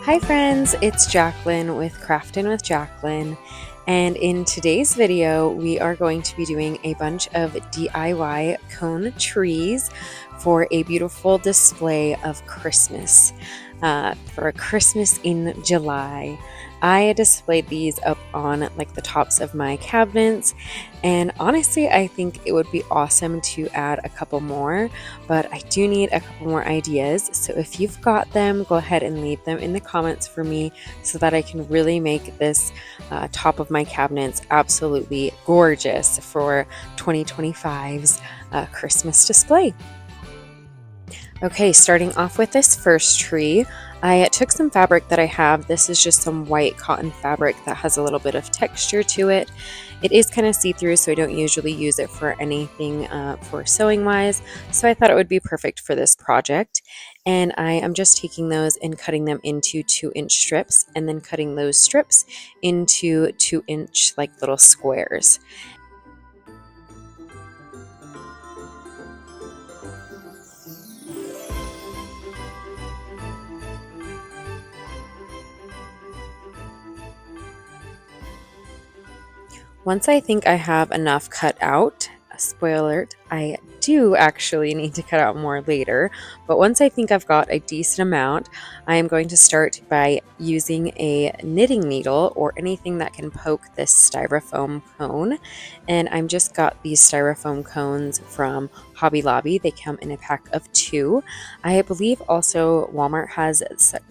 Hi friends, it's Jacqueline with Craftin' with Jacqueline, and in today's video we are going to be doing a bunch of DIY cone trees for a beautiful display of Christmas, for a Christmas in July. I displayed these up on like the tops of my cabinets, and honestly I think it would be awesome to add a couple more, but I do need a couple more ideas. So if you've got them, go ahead and leave them in the comments for me so that I can really make this top of my cabinets absolutely gorgeous for 2025's Christmas display. Okay, starting off with this first tree, I took some fabric that I have. This is just some white cotton fabric that has a little bit of texture to it. It is kind of see-through, so I don't usually use it for anything for sewing wise, so I thought it would be perfect for this project. And I am just taking those and cutting them into 2-inch strips, and then cutting those strips into 2-inch like little squares. Once I think I have enough cut out, spoiler alert, I do actually need to cut out more later, but once I think I've got a decent amount, I am going to start by using a knitting needle or anything that can poke this styrofoam cone. And I'm just got these styrofoam cones from Hobby Lobby. They come in a pack of 2. I believe also Walmart has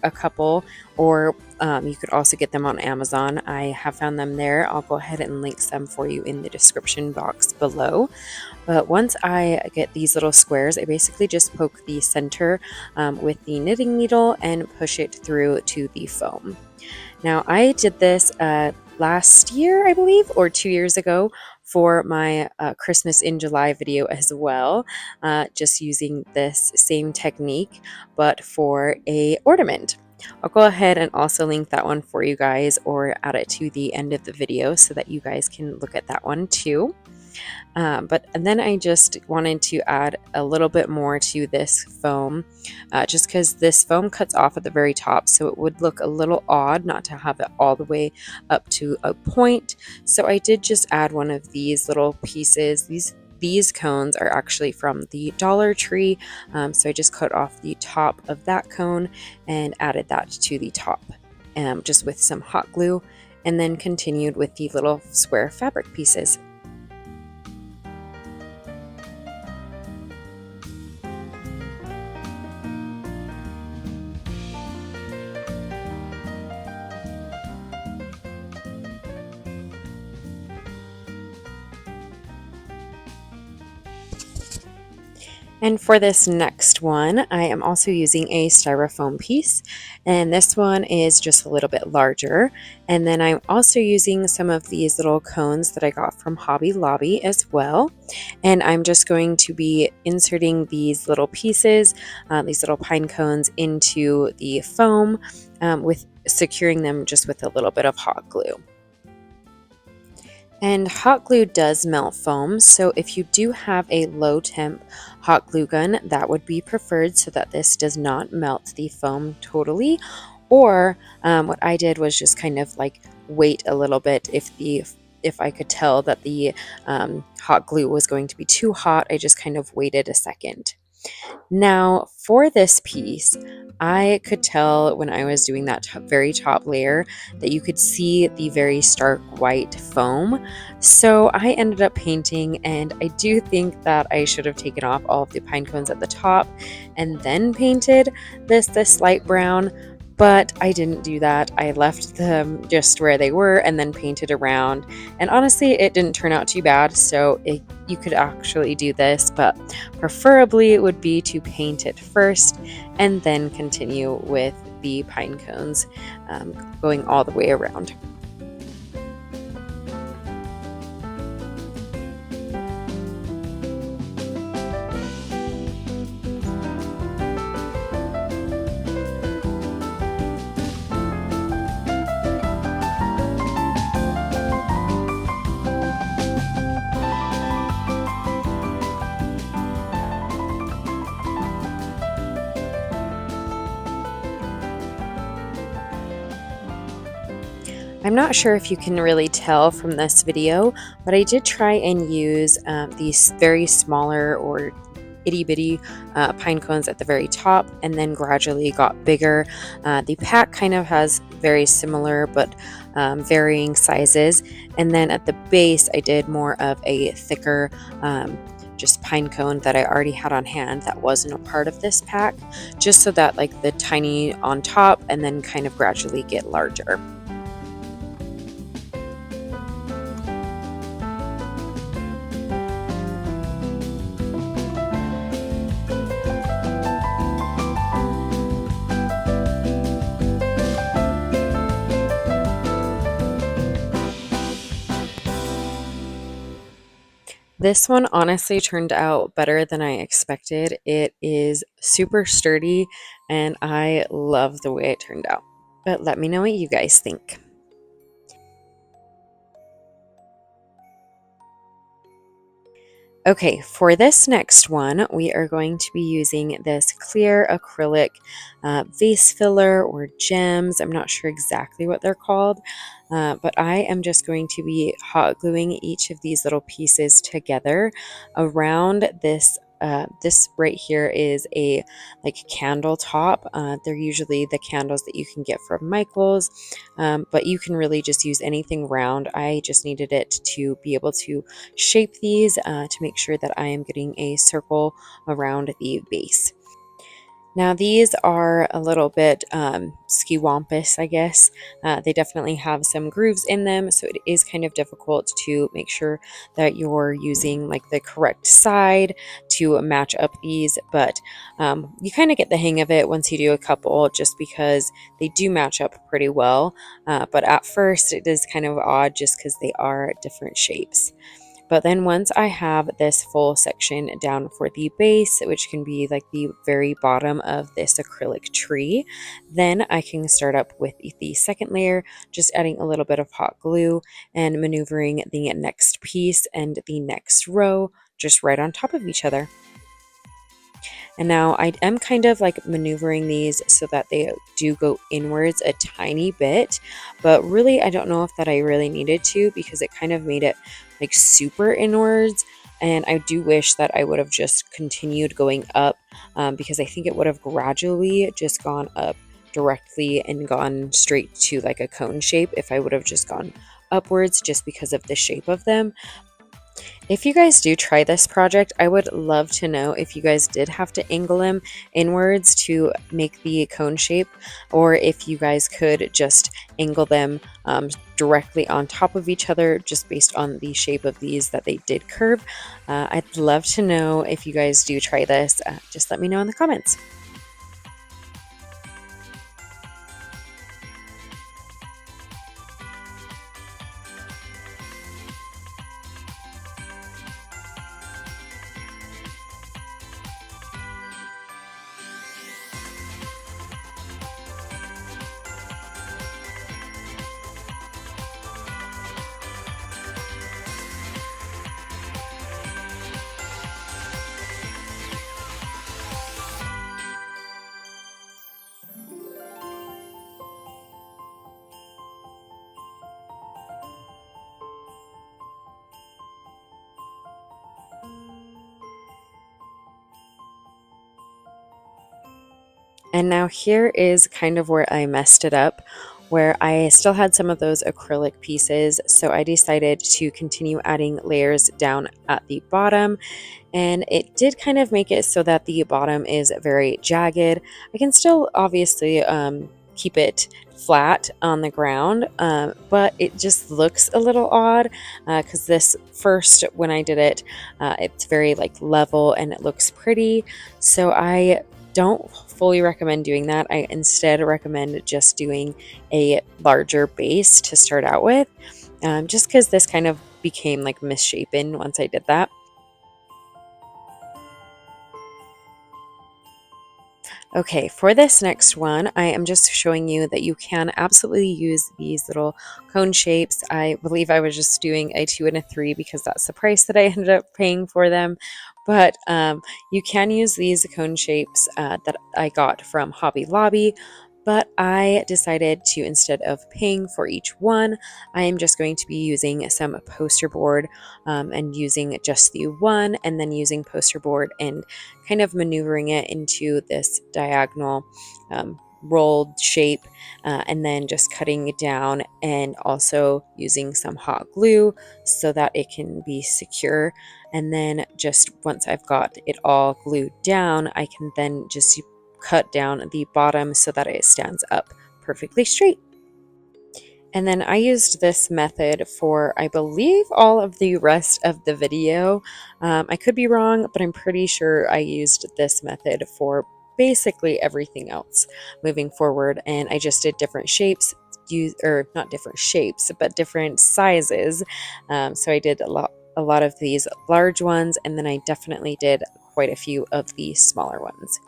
a couple, or you could also get them on Amazon. I have found them there. I'll go ahead and link them for you in the description box below. But once I get these little squares, I basically just poke the center with the knitting needle and push it through to the foam. Now I did this last year, I believe, or 2 years ago for my Christmas in July video as well, just using this same technique, but for a ornament. I'll go ahead and also link that one for you guys, or add it to the end of the video so that you guys can look at that one too. And then I just wanted to add a little bit more to this foam, just because this foam cuts off at the very top, so it would look a little odd not to have it all the way up to a point. So I did just add one of these little pieces. These cones are actually from the Dollar Tree, so I just cut off the top of that cone and added that to the top, just with some hot glue, and then continued with the little square fabric pieces. And for this next one, I am also using a styrofoam piece, and this one is just a little bit larger. And then I'm also using some of these little cones that I got from Hobby Lobby as well. And I'm just going to be inserting these little pieces, these little pine cones, into the foam, with securing them just with a little bit of hot glue. And hot glue does melt foam, so if you do have a low temp hot glue gun, that would be preferred so that this does not melt the foam totally. Or what I did was just kind of like wait a little bit. If I could tell that the hot glue was going to be too hot, I just kind of waited a second. Now for this piece, I could tell when I was doing that very top layer that you could see the very stark white foam. So I ended up painting, and I do think that I should have taken off all of the pine cones at the top and then painted this light brown. But I didn't do that. I left them just where they were and then painted around. And honestly, it didn't turn out too bad. So you could actually do this, but preferably it would be to paint it first and then continue with the pine cones, going all the way around. I'm not sure if you can really tell from this video, but I did try and use these very smaller or itty bitty pine cones at the very top, and then gradually got bigger. The pack kind of has very similar but varying sizes, and then at the base I did more of a thicker just pine cone that I already had on hand that wasn't a part of this pack, just so that like the tiny on top and then kind of gradually get larger. This one honestly turned out better than I expected. It is super sturdy and I love the way it turned out. But let me know what you guys think. Okay, for this next one, we are going to be using this clear acrylic vase filler or gems. I'm not sure exactly what they're called, but I am just going to be hot gluing each of these little pieces together around this. This right here is a like candle top. They're usually the candles that you can get from Michael's, but you can really just use anything round. I just needed it to be able to shape these to make sure that I am getting a circle around the base. Now these are a little bit ski-wampus, I guess. They definitely have some grooves in them, so it is kind of difficult to make sure that you're using like the correct side to match up these, but you kind of get the hang of it once you do a couple, just because they do match up pretty well. But at first it is kind of odd just because they are different shapes. But then once I have this full section down for the base, which can be like the very bottom of this acrylic tree, then I can start up with the second layer, just adding a little bit of hot glue and maneuvering the next piece and the next row just right on top of each other. And now I am kind of like maneuvering these so that they do go inwards a tiny bit, but really I don't know if that I really needed to, because it kind of made it like super inwards. And I do wish that I would have just continued going up, because I think it would have gradually just gone up directly and gone straight to like a cone shape if I would have just gone upwards, just because of the shape of them. If you guys do try this project, I would love to know if you guys did have to angle them inwards to make the cone shape, or if you guys could just angle them directly on top of each other just based on the shape of these that they did curve. I'd love to know if you guys do try this. Just let me know in the comments. And now here is kind of where I messed it up, where I still had some of those acrylic pieces. So I decided to continue adding layers down at the bottom, and it did kind of make it so that the bottom is very jagged. I can still obviously keep it flat on the ground, but it just looks a little odd because this first, when I did it, it's very like level and it looks pretty. So I don't fully recommend doing that. I instead recommend just doing a larger base to start out with, just because this kind of became like misshapen once I did that. Okay, for this next one, I am just showing you that you can absolutely use these little cone shapes. I believe I was just doing a 2 and a 3 because that's the price that I ended up paying for them. But you can use these cone shapes that I got from Hobby Lobby. but I decided to, instead of paying for each one, I am just going to be using some poster board and using just the one, and then using poster board and kind of maneuvering it into this diagonal rolled shape, and then just cutting it down and also using some hot glue so that it can be secure. And then just once I've got it all glued down, I can then just cut down the bottom so that it stands up perfectly straight. And then I used this method for, I believe, all of the rest of the video. I could be wrong, but I'm pretty sure I used this method for basically everything else moving forward. And I just did different shapes, or not different shapes, but different sizes. So I did a lot of these large ones, and then I definitely did quite a few of the smaller ones.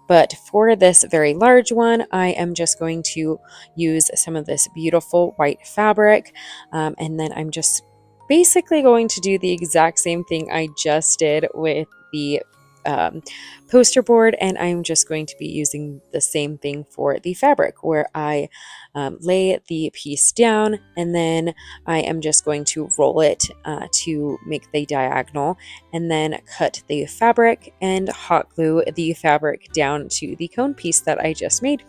But for this very large one, I am just going to use some of this beautiful white fabric. And then I'm just basically going to do the exact same thing I just did with the um, poster board. And I'm just going to be using the same thing for the fabric, where I lay the piece down, and then I am just going to roll it to make the diagonal, and then cut the fabric and hot glue the fabric down to the cone piece that I just made.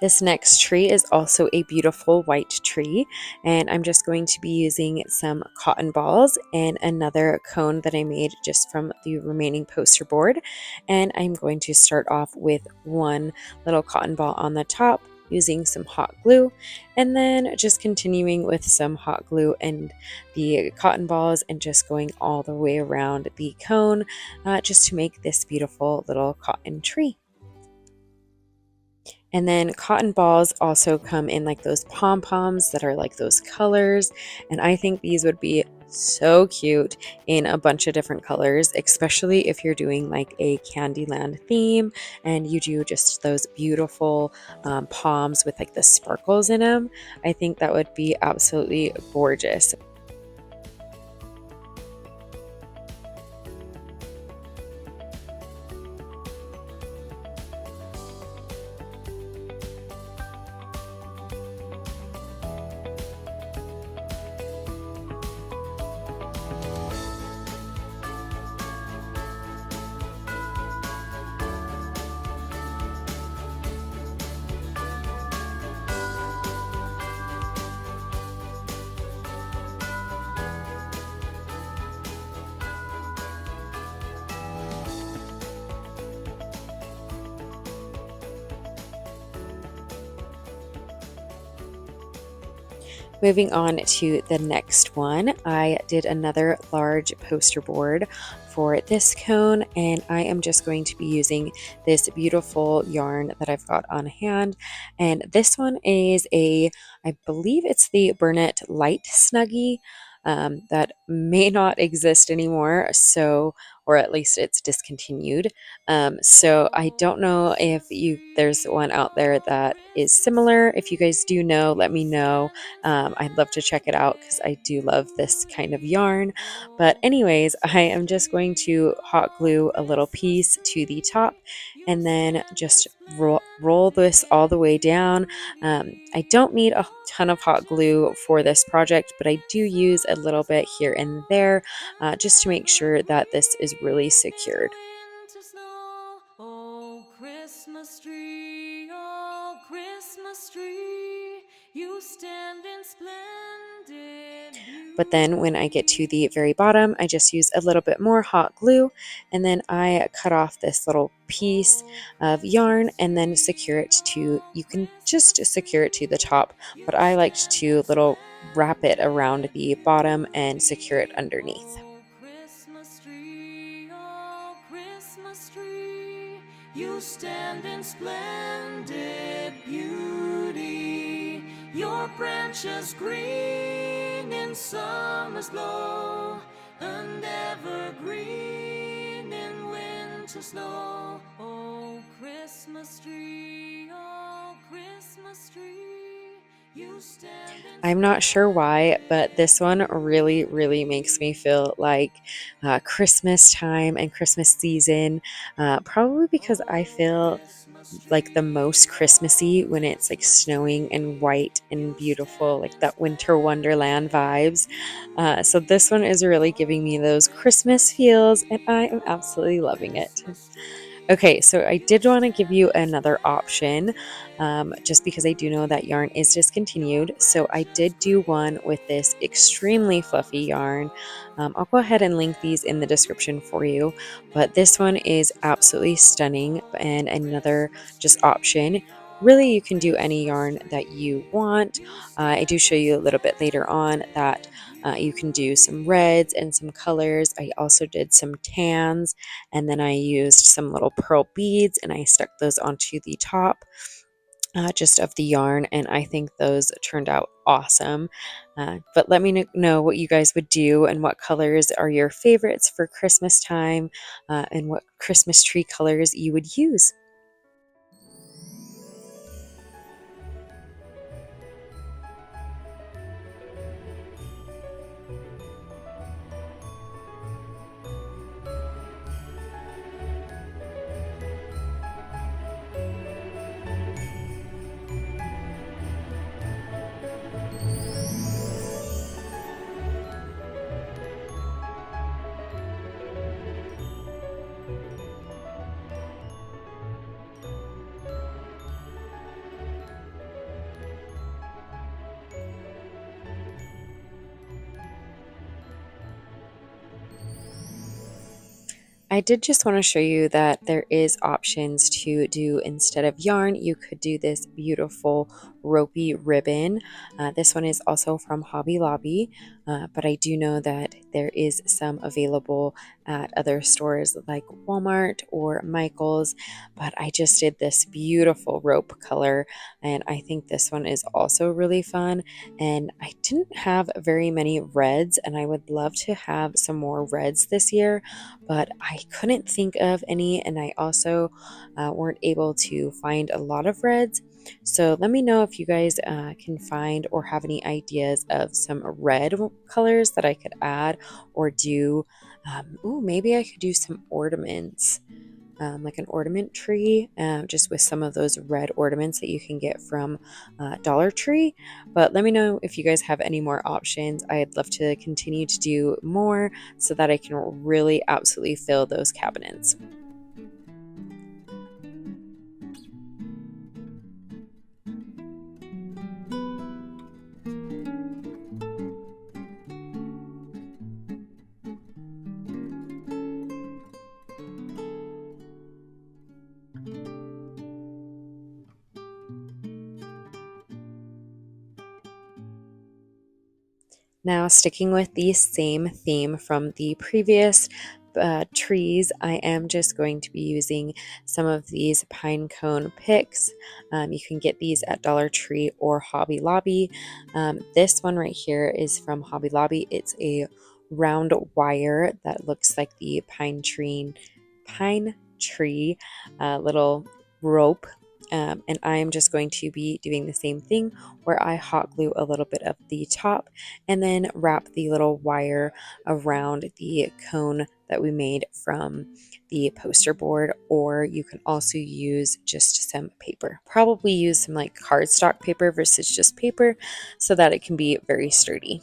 This next tree is also a beautiful white tree, and I'm just going to be using some cotton balls and another cone that I made just from the remaining poster board. And I'm going to start off with one little cotton ball on the top, using some hot glue, and then just continuing with some hot glue and the cotton balls, and just going all the way around the cone, just to make this beautiful little cotton tree. And then cotton balls also come in like those pom-poms that are like those colors. And I think these would be so cute in a bunch of different colors, especially if you're doing like a Candyland theme and you do just those beautiful palms with like the sparkles in them. I think that would be absolutely gorgeous. Moving on to the next one, I did another large poster board for this cone, and I am just going to be using this beautiful yarn that I've got on hand. And this one is I believe it's the Burnett Light Snuggie. That may not exist anymore, so, or at least it's discontinued. So I don't know if there's one out there that is similar. If you guys do know, let me know. I'd love to check it out because I do love this kind of yarn. But anyways, I am just going to hot glue a little piece to the top, and then just roll this all the way down. I don't need a ton of hot glue for this project, but I do use a little bit here and there just to make sure that this is really secured. Oh, Christmas tree, oh, Christmas tree, you stand in splendid But then when I get to the very bottom, I just use a little bit more hot glue, and then I cut off this little piece of yarn and then secure it to, you can just secure it to the top, but I liked to little wrap it around the bottom and secure it underneath. Christmas tree, oh, Christmas tree, you stand in splendid beauty. Your branches green in summer's glow, and evergreen in winter snow. Oh, Christmas tree, oh, Christmas tree, you stand in I'm not sure why, splendid but this one really, really makes me feel like Christmas time and Christmas season. Probably because I feel like the most Christmassy when it's like snowing and white and beautiful, like that winter wonderland vibes. So this one is really giving me those Christmas feels, and I am absolutely loving it. Okay, so I did want to give you another option just because I do know that yarn is discontinued. So I did do one with this extremely fluffy yarn. I'll go ahead and link these in the description for you, but this one is absolutely stunning and another just option. Really, you can do any yarn that you want. I do show you a little bit later on that you can do some reds and some colors. I also did some tans, and then I used some little pearl beads and I stuck those onto the top just of the yarn, and I think those turned out awesome. But let me know what you guys would do and what colors are your favorites for Christmas time and what Christmas tree colors you would use. I did just want to show you that there is options to do, instead of yarn, you could do this beautiful ropey ribbon. This one is also from Hobby Lobby, but I do know that there is some available at other stores like Walmart or Michael's, but I just did this beautiful rope color, and I think this one is also really fun. And I didn't have very many reds, and I would love to have some more reds this year, but I couldn't think of any, and I also weren't able to find a lot of reds. So let me know if you guys can find or have any ideas of some red colors that I could add or do. Ooh, maybe I could do some ornaments. Like an ornament tree, just with some of those red ornaments that you can get from Dollar Tree. But let me know if you guys have any more options. I'd love to continue to do more so that I can really absolutely fill those cabinets. Now, sticking with the same theme from the previous trees, I am just going to be using some of these pine cone picks. You can get these at Dollar Tree or Hobby Lobby. This one right here is from Hobby Lobby. It's a round wire that looks like the pine tree little rope. And I am just going to be doing the same thing where I hot glue a little bit of the top and then wrap the little wire around the cone that we made from the poster board, or you can also use just some paper. Probably use some like cardstock paper versus just paper so that it can be very sturdy.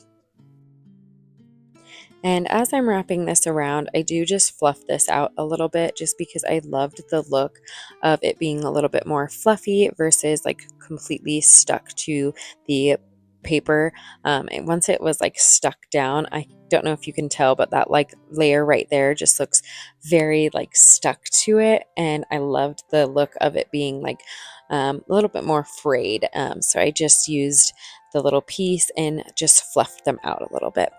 And as I'm wrapping this around, I do just fluff this out a little bit just because I loved the look of it being a little bit more fluffy versus like completely stuck to the paper. And once it was like stuck down, I don't know if you can tell, but that like layer right there just looks very like stuck to it. And I loved the look of it being like a little bit more frayed. So I just used the little piece and just fluffed them out a little bit.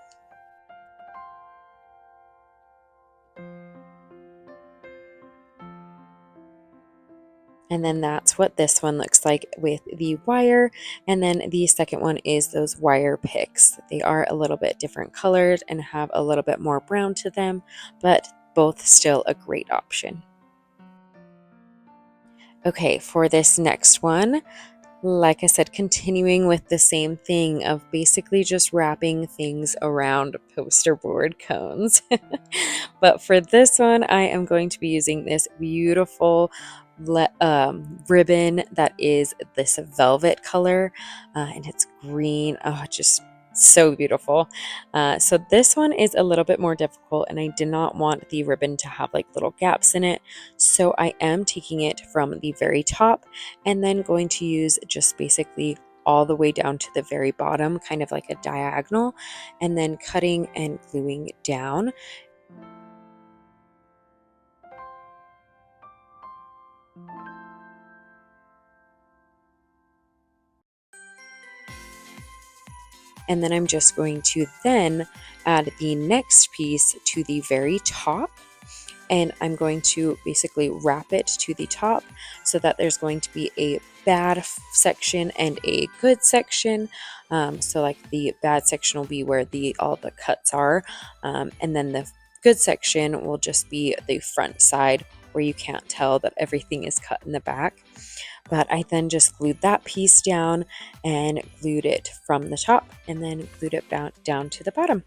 And then that's what this one looks like with the wire. And then the second one is those wire picks. They are a little bit different colored and have a little bit more brown to them, but both still a great option. Okay, for this next one, like I said, continuing with the same thing of basically just wrapping things around poster board cones. But for this one, I am going to be using this beautiful ribbon that is this velvet color, and it's green. Oh, just so beautiful. So this one is a little bit more difficult, and I did not want the ribbon to have like little gaps in it. So I am taking it from the very top and then going to use just basically all the way down to the very bottom, kind of like a diagonal, and then cutting and gluing down. And then I'm just going to then add the next piece to the very top, and I'm going to basically wrap it to the top so that there's going to be a bad section and a good section. So like the bad section will be where the all the cuts are, and then the good section will just be the front side where you can't tell that everything is cut in the back. But I then just glued that piece down and glued it from the top and then glued it down to the bottom.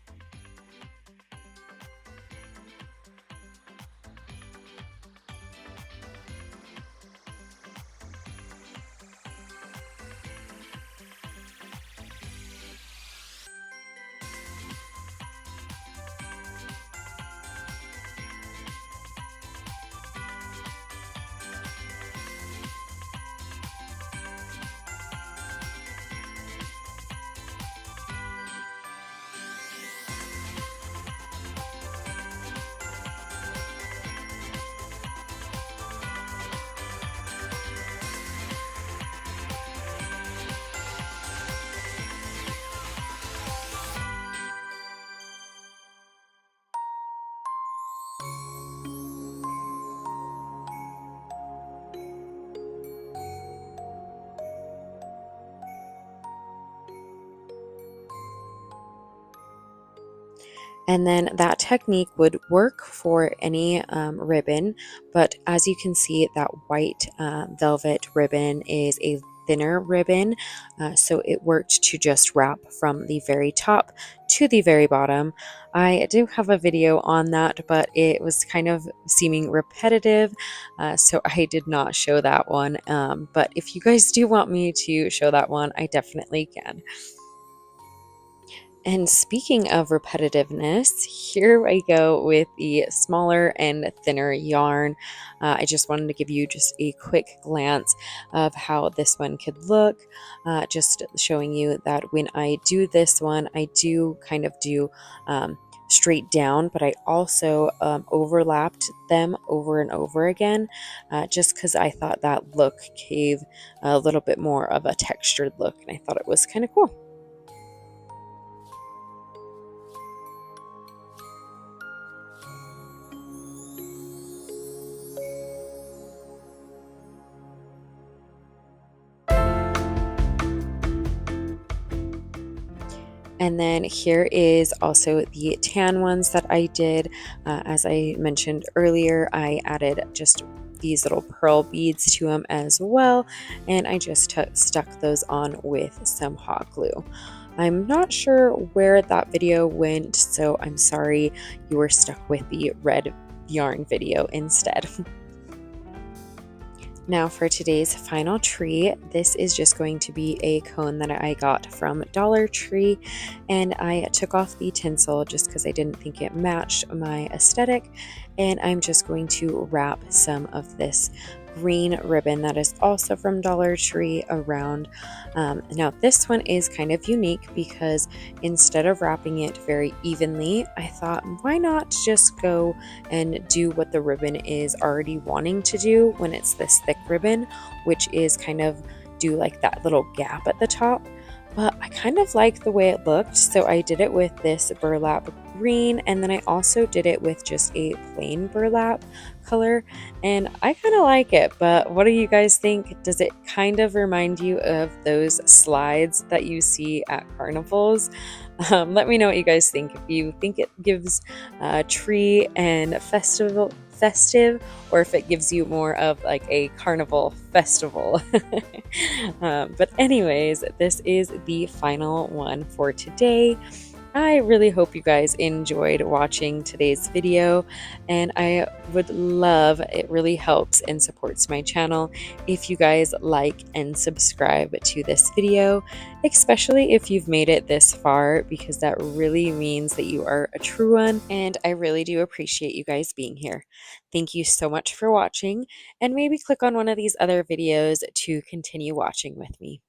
And then that technique would work for any ribbon, but as you can see, that white velvet ribbon is a thinner ribbon, so it worked to just wrap from the very top to the very bottom. I do have a video on that, but it was kind of seeming repetitive, so I did not show that one. But if you guys do want me to show that one, I definitely can. And speaking of repetitiveness, here I go with the smaller and thinner yarn. I just wanted to give you just a quick glance of how this one could look, just showing you that when I do this one, I do kind of do straight down, but I also overlapped them over and over again, just because I thought that look gave a little bit more of a textured look, and I thought it was kind of cool. And then here is also the tan ones that I did. As I mentioned earlier, I added just these little pearl beads to them as well, and I just stuck those on with some hot glue. I'm not sure where that video went, so I'm sorry you were stuck with the red yarn video instead. Now for today's final tree, this is just going to be a cone that I got from Dollar Tree, and I took off the tinsel just because I didn't think it matched my aesthetic, and I'm just going to wrap some of this green ribbon that is also from Dollar Tree around. Now this one is kind of unique because instead of wrapping it very evenly, I thought why not just go and do what the ribbon is already wanting to do when it's this thick ribbon, which is kind of do like that little gap at the top. But I kind of like the way it looked, so I did it with this burlap green, and then I also did it with just a plain burlap color, and I kind of like it. But what do you guys think? Does it kind of remind you of those slides that you see at carnivals? Let me know what you guys think. If you think it gives tree and festive, or if it gives you more of like a carnival festival. But anyways, this is the final one for today. I really hope you guys enjoyed watching today's video, and I would love, it really helps and supports my channel if you guys like and subscribe to this video, especially if you've made it this far, because that really means that you are a true one, and I really do appreciate you guys being here. Thank you so much for watching, and maybe click on one of these other videos to continue watching with me.